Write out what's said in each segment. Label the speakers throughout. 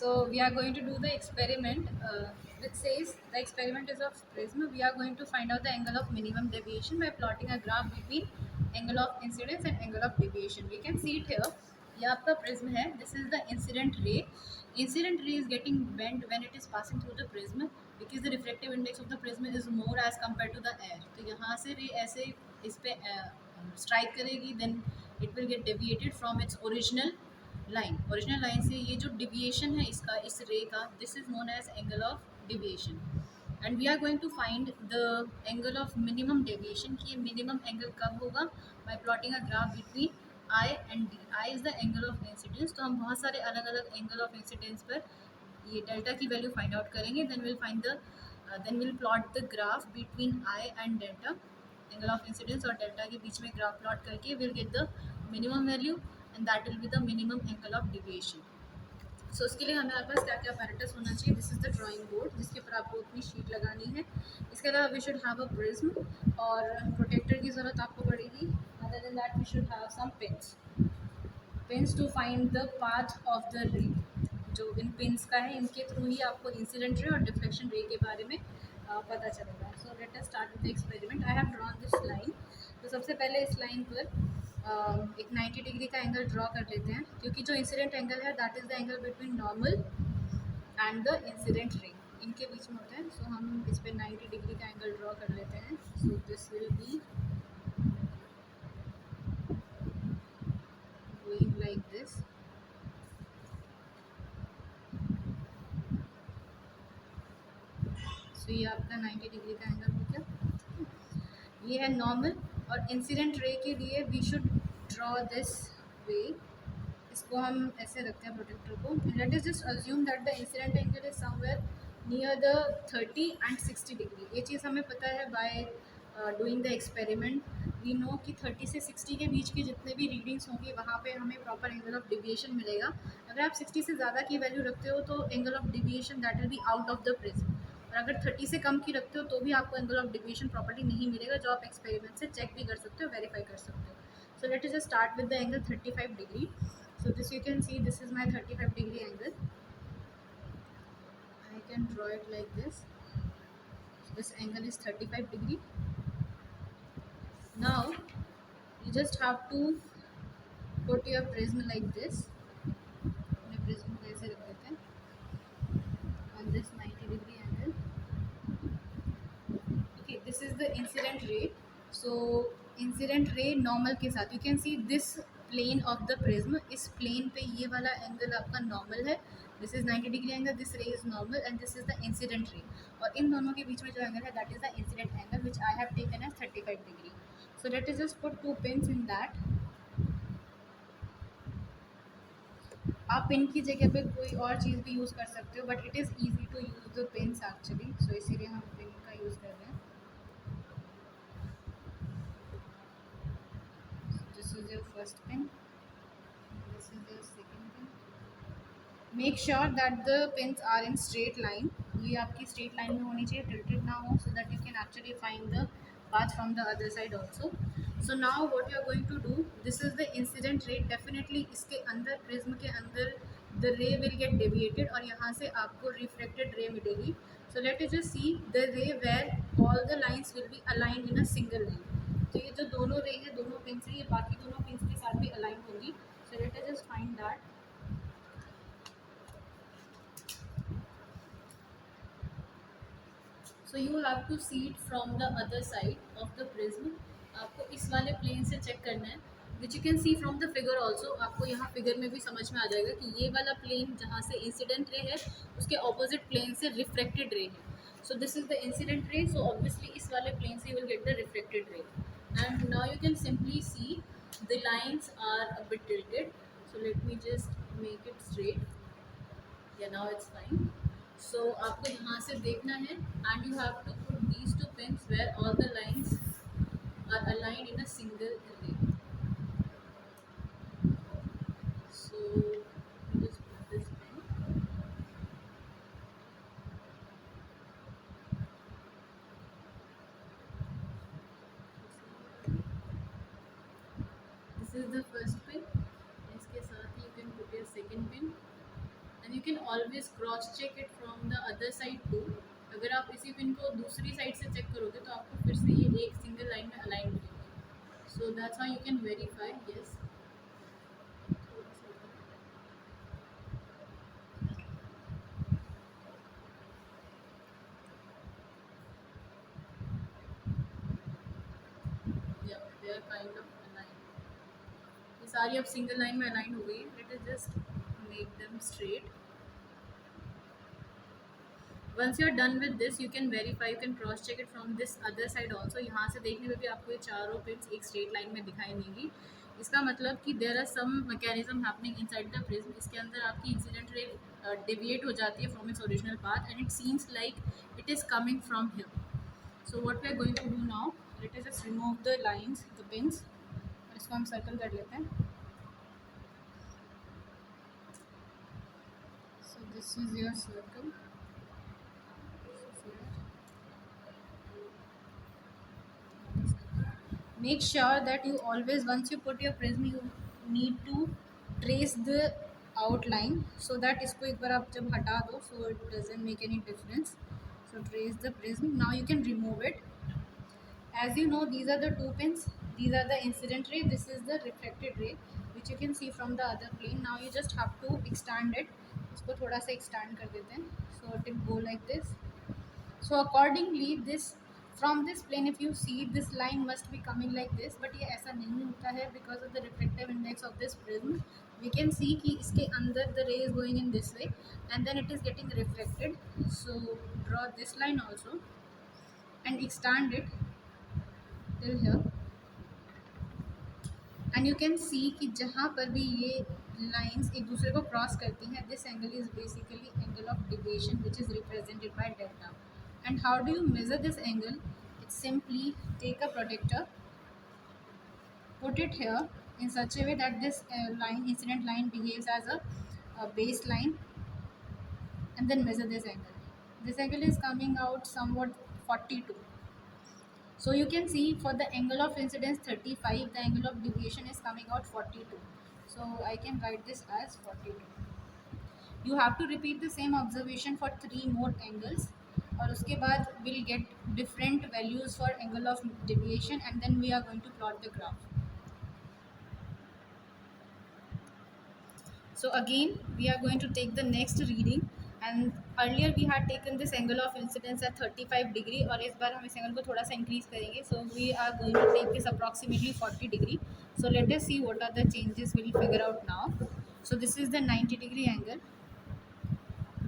Speaker 1: So we are going to do the experiment which says the experiment is of prism. We are going to find out the angle of minimum deviation by plotting a graph between angle of incidence and angle of deviation. We can see it here. ये आपका prism है. This is the incident ray. Incident ray is getting bent when it is passing through the prism because the refractive index of the prism is more as compared to the air. तो यहाँ से ray ऐसे इस पे strike करेगी, then it will get deviated from its original line से ये जो डिविएशन है इसका इस रे का this is known as angle of deviation and we are going to find the angle of minimum deviation कि ये मिनिमम एंगल कब होगा by plotting a graph between I and D. I is the angle of incidence. तो हम बहुत सारे अलग अलग एंगल ऑफ इंसिडेंस पर ये डेल्टा की वैल्यू फाइंड आउट करेंगे. Then will plot the graph between I and delta. Angle of incidence और डेल्टा के बीच में ग्राफ प्लॉट करके will get the minimum value and that will be the minimum angle of deviation. So उसके लिए हमारे पास क्या क्या apparatus होना चाहिए. This is the drawing board जिसके ऊपर आपको अपनी शीट लगानी है. इसके अलावा we should have a prism और प्रोटेक्टर की ज़रूरत आपको पड़ेगी. Other than that we should have some pins to find the path of the ray. जो इन पिन्स का है इनके थ्रू ही आपको इंसिडेंट रे और डिफ्लेक्शन रे के बारे में पता चलेगा. सो let us start with the experiment. I have drawn this line. तो सबसे पहले इस लाइन पर एक 90 डिग्री का एंगल ड्रॉ कर लेते हैं क्योंकि जो इंसिडेंट एंगल है that is the angle between normal and the incident रे. इनके बीच में होता है. सो हम इस पर 90 डिग्री का एंगल ड्रॉ कर लेते हैं. So this will be going like this. So ये आपका 90 डिग्री का एंगल हो गया. ये है नॉर्मल और इंसिडेंट रे के लिए we should draw this way. इसको हम ऐसे रखते हैं प्रोटेक्टर को. Let is just assume that the incident angle is somewhere near the 30 and 60 degree. ये चीज़ हमें पता है by doing the experiment. We know कि 30 से 60 के बीच की जितने भी रीडिंग्स होंगी वहाँ पे हमें प्रॉपर एंगल ऑफ डिविएशन मिलेगा. अगर आप 60 से ज़्यादा की वैल्यू रखते हो तो angle of deviation that will be out of the prism. और अगर 30 से कम की रखते हो तो भी आपको एंगल ऑफ डिविएशन प्रॉपर्टी नहीं मिलेगा, जो आप एक्सपेरिमेंट से चेक भी कर सकते हो, वेरीफाई कर सकते हो. सो let is start with the angle 35 degree. So this you can see this is my 35 degree angle. I can draw it like this. So this angle is 35 degree. Now you just have to put your prism like this. अपने prism को ऐसे रख देते हैं on this 90 degree angle. Okay, this is the incident ray. So incident ray normal के साथ you can see this plane of the prism. इस plane पे ये वाला एंगल आपका नॉर्मल है. This is 90 degree angle. This ray is normal and this is the incident ray. और इन दोनों के बीच में जो एंगल है that is the incident angle which I have taken as 35 degree. So let is just put 2 pins in that. आप pin की जगह पे कोई और चीज़ भी यूज़ कर सकते हो but it is easy to use the pins actually. So इसीलिए हम पिन का यूज़ कर रहे हैं. This is your first pin. This is your second pin. Make sure that the pins are in straight line. ये आपकी straight line में होनी चाहिए, tilted ना हो, so that you can actually find the path from the other side also. So now what you are going to do, this is the incident ray. Definitely इसके अंदर prism के अंदर the ray will get deviated और यहाँ से आपको refracted ray मिलेगी. So let us just see the ray where all the lines will be aligned in a single line. तो ये जो दोनों रे है दोनों पिन से ये बाकी दोनों पिन्स के साथ भी अलाइन होंगी. So let us just find that. So you have to see it from the other side of the prism. आपको इस वाले प्लेन से चेक करना है which you can see from the figure also. आपको यहाँ फिगर में भी समझ में आ जाएगा कि ये वाला प्लेन जहाँ से इंसिडेंट रे है उसके ऑपोजिट प्लेन से रिफ्लेक्टेड रे है. सो दिस इज द इंसिडेंट रे. सो ऑब्वियसली इस वाले प्लेन से you will get the reflected ray. And now you can simply see the lines are a bit tilted. So let me just make it straight. Yeah, now it's fine. So आपको यहाँ से देखना है and you have to put these 2 pins where all the lines are aligned in a single ray. So you just put this pin. This is the first pin. इसके साथ ही you can put your second pin. And you can always cross check it from the other side too. अगर आप इसी pin को दूसरी side से check करोगे तो आपको फिर से ये एक सिंगल लाइन में अलाइन मिलेगी. So that's how you can verify. Yes. Yeah, they are kind of aligned. ये सारी अब सिंगल लाइन में अलाइन हो गई है. Let us just make them straight. Once you are done with this, you can verify, you can cross check it from this other side also. यहाँ से देखने में भी आपको ये चारों पिन्स एक स्ट्रेट लाइन में दिखाई देंगी. इसका मतलब कि there are some mechanism happening inside the prism. इसके अंदर आपकी इंसिडेंट रे डेविएट हो जाती है from its original path and it seems like it is coming from here. So what we are going to do now, let us just remove the lines, the pins. इसको हम circle कर लेते हैं. So this is your circle. Make sure that you always, once you put your prism, you need to trace the outline so that इसको एक बार आप जब हटा दो, so it doesn't make any difference. So trace the prism. Now you can remove it. As you know, these are the two pins. These are the incident ray. This is the reflected ray, which you can see from the other plane. Now you just have to extend it. इसको थोड़ा सा extend कर देते हैं. So it will go like this. So accordingly, this from this plane, if you see, this line must be coming like this, but ये ऐसा नहीं होता है because of the refractive index of this prism. We can see कि इसके अंदर the ray is going in this way and then it is getting reflected. So draw this line also and extend it till here. And you can see कि जहाँ पर भी ये lines एक दूसरे को cross करती हैं, this angle is basically angle of deviation, which is represented by delta. And how do you measure this angle? It's simply take a protractor, put it here in such a way that this line, incident line, behaves as a baseline, and then measure this angle. This angle is coming out somewhat 42. So you can see for the angle of incidence 35, the angle of deviation is coming out 42. So I can write this as 42. You have to repeat the same observation for 3 more angles और उसके बाद we'll get different values for angle of deviation and then we are going to plot the graph. So again we are going to take the next reading and earlier we had taken this angle of incidence at 35 degree और इस बार हम इस angle को थोड़ा सा increase करेंगे. So we are going to take this approximately 40 degree. So let us see what are the changes we'll figure out now. So this is the 90 degree angle.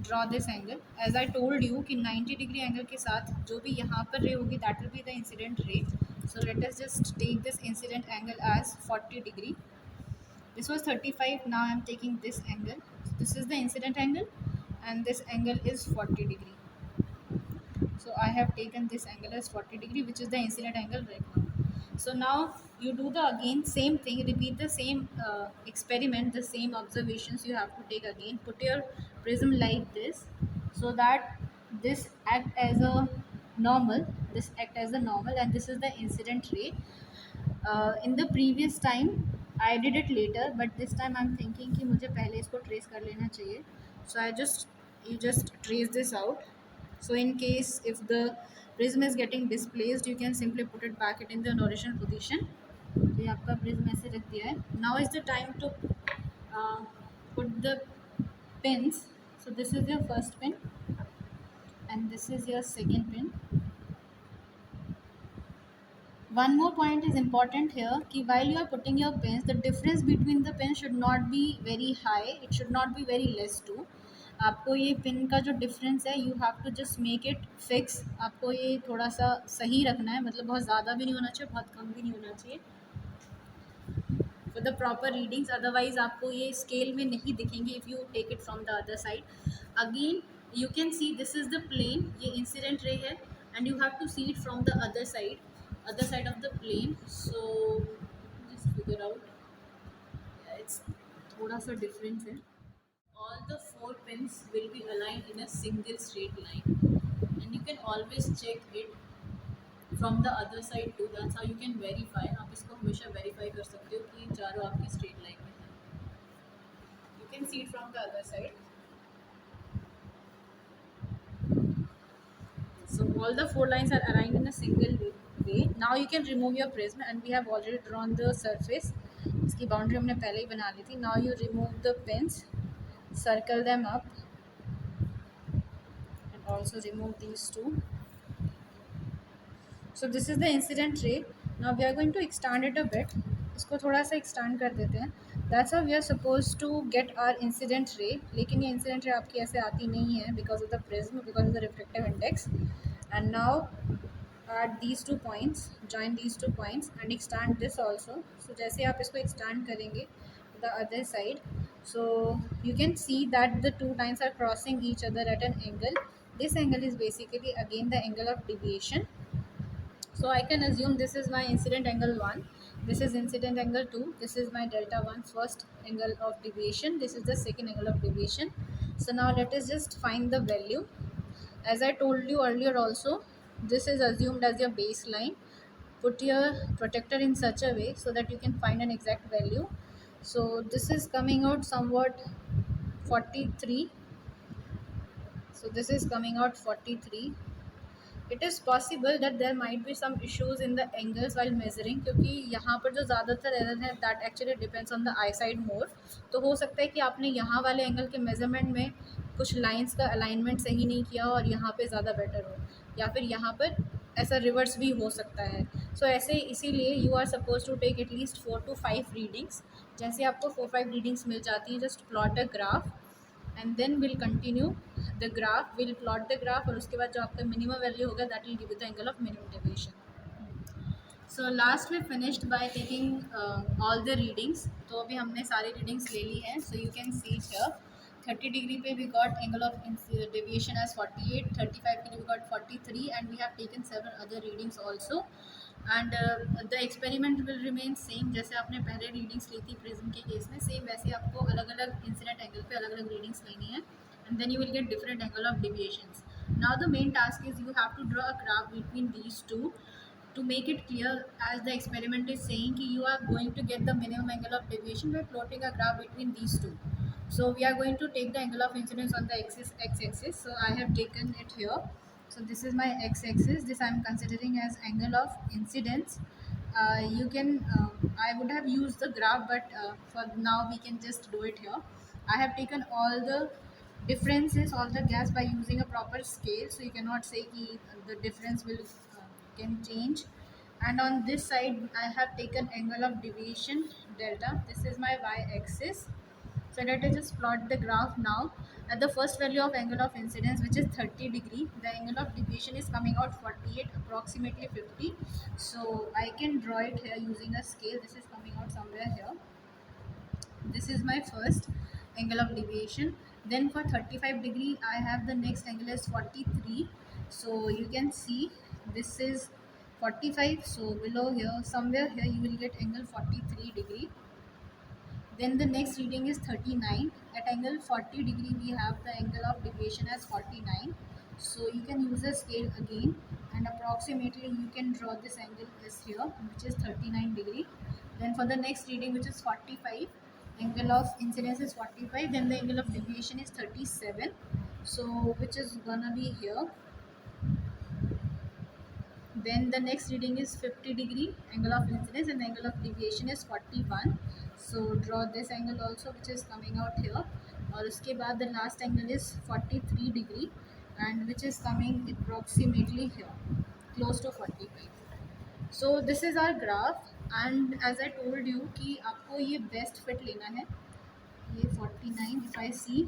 Speaker 1: Draw this angle. As I told you कि 90 degree angle के साथ जो भी यहाँ पर ray होगी that will be the incident ray. So let us just take this incident angle as 40 degree. This was 35. Now I am taking this angle. This is the incident angle and this angle is 40 degree. So I have taken this angle as 40 degree, which is the incident angle right now. So now you do the again same thing, repeat the same experiment, the same observations you have to take again. Put your prism like this so that this act as a normal, this act as a normal, and this is the incident ray. In the previous time I did it later, but this time I'm thinking कि मुझे पहले इसको trace कर लेना चाहिए. So you just trace this out. So in case if the prism is getting displaced, you can simply put it back in the original position. तो ये आपका prism ऐसे रख दिया है. Now is the time to put the pins. So this is your first pin and this is your second pin. One more point is important here कि while you are putting your pins, the difference between the pins should not be very high. It should not be very less too. आपको ये pin का जो difference है you have to just make it fix. आपको ये थोड़ा सा सही रखना है, मतलब बहुत ज़्यादा भी नहीं होना चाहिए, बहुत कम भी नहीं होना चाहिए for the proper readings. Otherwise आपको ये स्केल में नहीं दिखेंगे if you take it from the other side. Again you can see this is the plane, ये इंसिडेंट रे है and you have to see it from the other side of the plane. So just figure out, it's थोड़ा सा difference है. All the 4 pins will be aligned in a single straight line and you can always check it from the other side too. That's how you can verify. आप इसको हमेशा verify कर सकते हो कि चारों आपकी straight line में है. You can see it from the other side. So all the four lines are aligned in a single way. Now you can remove your prism, and we have already drawn the surface. इसकी boundary हमने पहले ही बना ली थी. Now you remove the pins, circle them up, and also remove these two. So this is the incident ray. Now we are going to expand it a bit. इसको थोड़ा सा expand कर देते हैं. That's how we are supposed to get our incident ray. लेकिन ये incident ray आपकी ऐसे आती नहीं है because of the prism, because of the refractive index. And now add these two points, join these two points and extend this also. So जैसे आप इसको extend करेंगे to the other side, so you can see that the two lines are crossing each other at an angle. This angle is basically again the angle of deviation. So I can assume this is my incident angle 1, this is incident angle 2, this is my delta 1 first angle of deviation, this is the second angle of deviation. So now let us just find the value. As I told you earlier also, this is assumed as your baseline. Put your protector in such a way so that you can find an exact value. So this is coming out somewhat 43. So this is coming out 43. It is possible that there might be some issues in the angles while measuring, क्योंकि यहाँ पर जो ज़्यादातर error है that actually depends on the eye side more. तो हो सकता है कि आपने यहाँ वाले एंगल के मेजरमेंट में कुछ लाइंस का अलाइनमेंट सही नहीं किया और यहाँ पे ज़्यादा बेटर हो, या फिर यहाँ पर ऐसा रिवर्स भी हो सकता है. सो ऐसे इसीलिए you are supposed to take at least 4 to 5 readings. जैसे आपको 4-5 रीडिंग्स मिल जाती हैं, just plot a graph and then will continue the graph, will plot the graph, और उसके बाद जो आपका मिनिमम वैल्यू होगा that will give you the angle of minimum deviation. So last में finished by taking all the readings. तो अभी हमने सारी रीडिंग्स ले ली हैं. So you can see here 30 degree पे we got angle of deviation as 48, 35 के लिए we got 43 and we have taken several other readings also. And the experiment will remain same. जैसे आपने पहले रीडिंग्स ली थी प्रिज्म के केस में, same वैसे आपको अलग अलग इंसिडेंट एंगल पे अलग अलग रीडिंग्स लेनी है, and then you will get different angle of deviations. Now the main task is you have to draw a graph between these two to make it clear, as the experiment is saying कि you are going to get the minimum angle of deviation by plotting a graph between these two. So we are going to take the angle of incidence on the x-axis. So I have taken it here. So this is my x-axis. This I am considering as angle of incidence. You can I would have used the graph, but for now we can just do it here. I have taken all the differences, all the gaps by using a proper scale, so you cannot say ki the difference will can change. And on this side I have taken angle of deviation delta. This is my y-axis. So let us just plot the graph now. At the first value of angle of incidence, which is 30 degree, the angle of deviation is coming out 48, approximately 50. So I can draw it here using a scale. This is coming out somewhere here. This is my first angle of deviation. Then for 35 degree I have the next angle is 43. So you can see this is 45. So below here somewhere here you will get angle 43 degree. Then the next reading is 39. At angle 40 degree we have the angle of deviation as 49. So you can use a scale again, and approximately you can draw this angle is here, which is 39 degree. Then for the next reading, which is 45, angle of incidence is 45, then the angle of deviation is 37. So which is gonna be here. Then the next reading is 50 degree, angle of incidence, and the angle of deviation is 41. So draw this angle also, which is coming out here. और उसके बाद the last angle is 43 degree, and which is coming approximately here, close to 45. So this is our graph, and as I told you कि आपको ये best fit लेना है. ये 49, if I see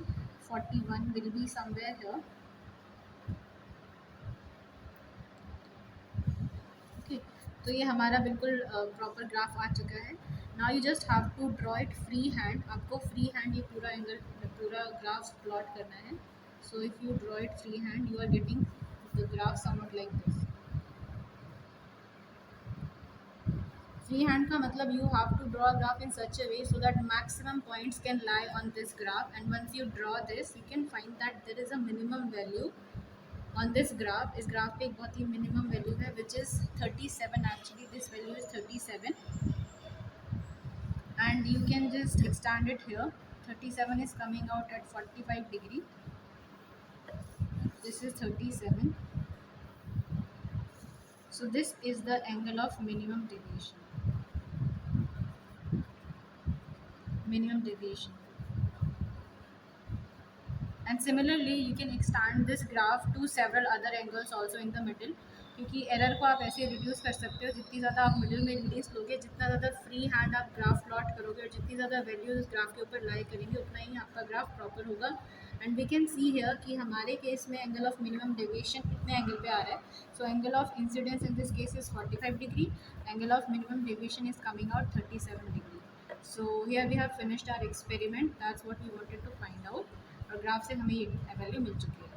Speaker 1: 41 will be somewhere here. Okay, तो ये हमारा बिल्कुल प्रॉपर ग्राफ आ चुका है. Now you just have to draw it free hand. आपको फ्री हैंड ये पूरा एंगल पूरा ग्राफ प्लॉट करना है. So if you draw it free hand you are getting the graph somewhat like this. Free hand का मतलब you have to draw a graph in such a way so that maximum points can lie on this graph, and once you draw this you can find that there is a minimum value on this graph. इस graph पे एक बहुत ही minimum value है which is 37. actually this value is 37, and you can just extend it here. 37 is coming out at 45 degree. This is 37. So this is the angle of minimum deviation. Minimum deviation. And similarly you can extend this graph to several other angles also in the middle, क्योंकि error को आप ऐसे reduce कर सकते हो जितनी ज़्यादा आप मिडिल में रीडिंग्स लोगे, जितना ज़्यादा फ्री हैंड आप ग्राफ प्लॉट करोगे और जितनी ज़्यादा वैल्यूज उस ग्राफ के ऊपर लाई करेंगे उतना ही आपका ग्राफ प्रॉपर होगा. And we can see here कि हमारे केस में एंगल ऑफ मिनिमम डेविएशन कितने एंगल पे आ रहा है. So angle of incidence in this case is 45 degree. Angle of minimum deviation is coming out 37 degree. So here we have finished our experiment. That's what we wanted to find out. और graph से हमें ये value मिल चुकी है.